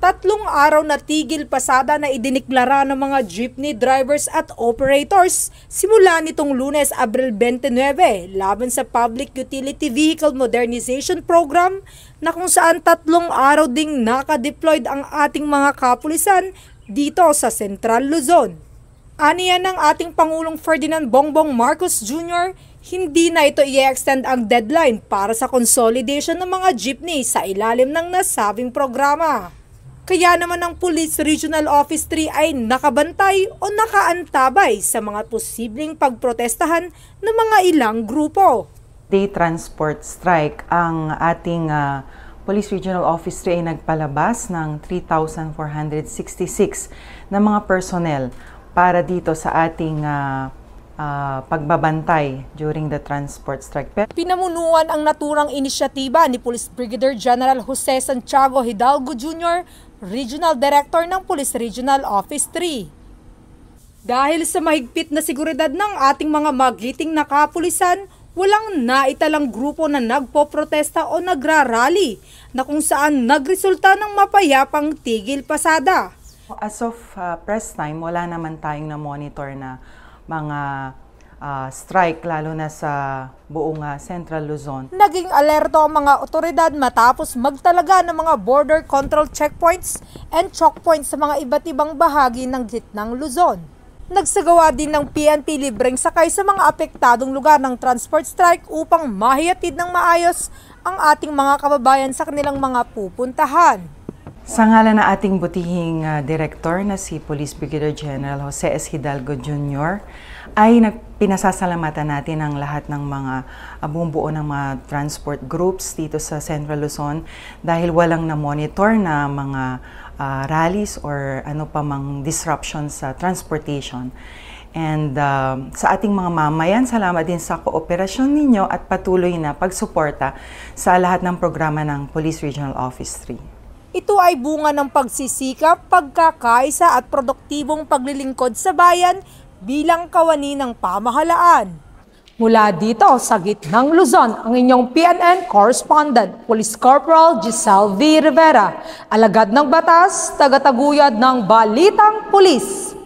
3 araw na tigil pasada na idiniklara ng mga jeepney drivers at operators simula nitong Lunes, Abril 29 laban sa Public Utility Vehicle Modernization Program na kung saan 3 araw ding nakadeployed ang ating mga kapulisan dito sa Central Luzon. Aniya ng ating Pangulong Ferdinand Bongbong Marcos Jr., hindi na ito i-extend ang deadline para sa consolidation ng mga jeepney sa ilalim ng nasabing programa. Kaya naman ang Police Regional Office 3 ay nakabantay o nakaantabay sa mga posibleng pagprotestahan ng mga ilang grupo. Day transport strike, ang ating Police Regional Office 3 ay nagpalabas ng 3,466 na mga personnel para dito sa ating pagbabantay during the transport strike. Pinamunuan ang naturang inisyatiba ni Police Brigadier General Jose Santiago Hidalgo Jr., Regional Director ng Police Regional Office 3. Dahil sa mahigpit na seguridad ng ating mga magiting na kapulisan, walang naitalang grupo na nagpoprotesta o nagrarally na kung saan nagresulta ng mapayapang tigil pasada. As of press time, wala naman tayong na-monitor na mga strike, lalo na sa buong Central Luzon. Naging alerto ang mga otoridad matapos magtalaga ng mga border control checkpoints and choke points sa mga iba't ibang bahagi ng gitnang Luzon. Nagsagawa din ng PNP libreng sakay sa mga apektadong lugar ng transport strike upang mahihatid ng maayos ang ating mga kababayan sa kanilang mga pupuntahan. Sa ngalan ng ating butihing direktor na si Police Brigadier General Jose S. Hidalgo Jr., ay pinasasalamatan natin ang lahat ng mga bumubuo ng mga transport groups dito sa Central Luzon dahil walang na-monitor na mga rallies or ano pa mang disruption sa transportation. And sa ating mga mamayan, salamat din sa kooperasyon ninyo at patuloy na pagsuporta sa lahat ng programa ng Police Regional Office 3. Ito ay bunga ng pagsisikap, pagkakaisa at produktibong paglilingkod sa bayan bilang kawani ng pamahalaan. Mula dito sa gitnang Luzon, ang inyong PNN correspondent, Police Corporal Giselle V. Rivera, alagad ng batas, tagataguyod ng Balitang Pulis.